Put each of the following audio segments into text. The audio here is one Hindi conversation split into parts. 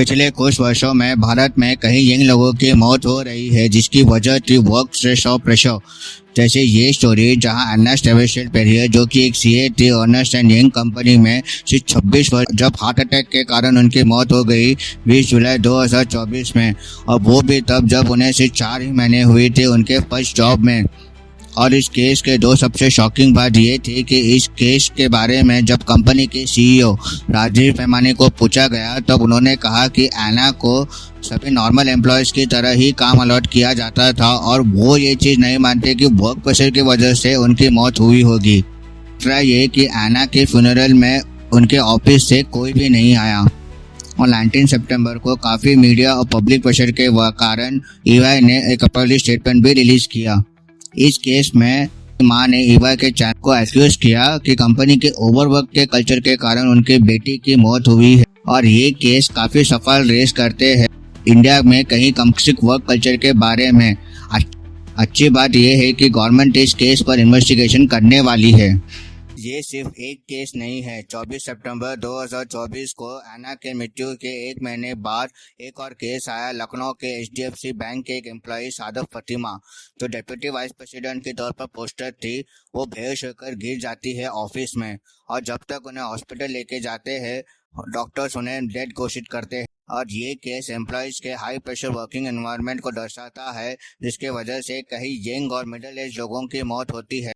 पिछले कुछ वर्षों में भारत में कई यंग लोगों की मौत हो रही है, जिसकी वजह थी वर्क स्ट्रेस और प्रेशर। जैसे ये स्टोरी, जहां अर्नेस्ट एवेशेल पेरियर, जो कि एक सीए थी अर्नेस्ट एंड यंग कंपनी में, सिर्फ 26 वर्ष जब हार्ट अटैक के कारण उनकी मौत हो गई 20 जुलाई 2024 में, और वो भी तब जब उन्हें सिर्फ 4 ही महीने हुई थी उनके फर्स्ट जॉब में। और इस केस के दो सबसे शॉकिंग बात ये थी कि इस केस के बारे में जब कंपनी के सीईओ राजीव पेमानी को पूछा गया, तब उन्होंने कहा कि एना को सभी नॉर्मल एम्प्लॉयज़ की तरह ही काम अलॉट किया जाता था और वो ये चीज़ नहीं मानते कि वर्क प्रेशर की वजह से उनकी मौत हुई होगी। दूसरा ये कि एना के फ्यूनरल में उनके ऑफिस से कोई भी नहीं आया। और 19 सितंबर को काफ़ी मीडिया और पब्लिक प्रेशर के कारण ईवाई ने एक अपॉलॉजी स्टेटमेंट भी रिलीज किया। इस केस में मां ने ईवाई के चैनल को एक्यूज किया कि कंपनी के ओवरवर्क के कल्चर के कारण उनकी बेटी की मौत हुई है, और ये केस काफ़ी सफल रेस करते हैं इंडिया में कहीं टॉक्सिक वर्क कल्चर के बारे में। अच्छी बात यह है कि गवर्नमेंट इस केस पर इन्वेस्टिगेशन करने वाली है। ये सिर्फ एक केस नहीं है। 24 सितंबर 2024 को एना के मृत्यु के एक महीने बाद एक और केस आया। लखनऊ के एचडीएफसी बैंक के एक एम्प्लॉई सादफ फतिमा, जो डेप्यूटी वाइस प्रेसिडेंट के तौर पर पोस्टर थी, वो बेहोश होकर गिर जाती है ऑफिस में, और जब तक उन्हें हॉस्पिटल लेके जाते हैं डॉक्टर्स उन्हें डेड घोषित करते हैं। और ये केस एम्प्लॉयज़ के हाई प्रेशर वर्किंग एनवायरनमेंट को दर्शाता है, जिसके वजह से कई यंग और मिडिल एज लोगों की मौत होती है।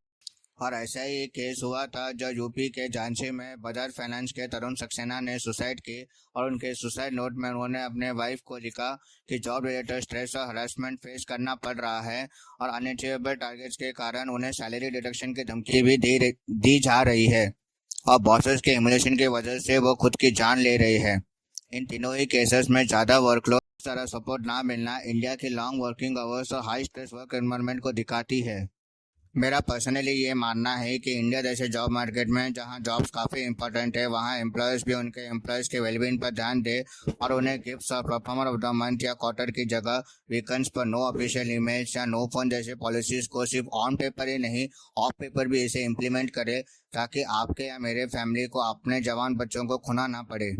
और ऐसा ही एक केस हुआ था जब यूपी के झांसी में बजाज फाइनेंस के तरुण सक्सेना ने सुसाइड की, और उनके सुसाइड नोट में उन्होंने अपने वाइफ को लिखा कि जॉब रिलेटेड स्ट्रेस और हरासमेंट फेस करना पड़ रहा है, और अनअचीवेबल टारगेट्स के कारण उन्हें सैलरी डिडक्शन की धमकी भी दी जा रही है, और बॉसेस के ह्यूमिलिएशन की वजह से वो खुद की जान ले रही है। इन तीनों ही केसेस में ज़्यादा वर्कलोड, सारा सपोर्ट ना मिलना इंडिया की लॉन्ग वर्किंग आवर्स और हाई स्ट्रेस वर्क एनवायरनमेंट को दिखाती है। मेरा पर्सनली ये मानना है कि इंडिया जैसे जॉब मार्केट में जहां जॉब्स काफ़ी इंपॉर्टेंट है, वहां एम्प्लॉयज़ भी उनके एम्प्लॉयज़ के वेलबींग पर ध्यान दे, और उन्हें गिफ्ट्स और परफॉर्मर ऑफ द मंथ या क्वार्टर की जगह वीकेंड्स पर नो ऑफिशियल ईमेल्स या नो फोन जैसे पॉलिसीज़ को सिर्फ ऑन पेपर ही नहीं, ऑफ पेपर भी इसे इम्प्लीमेंट करे, ताकि आपके या मेरे फैमिली को अपने जवान बच्चों को खोना ना पड़े।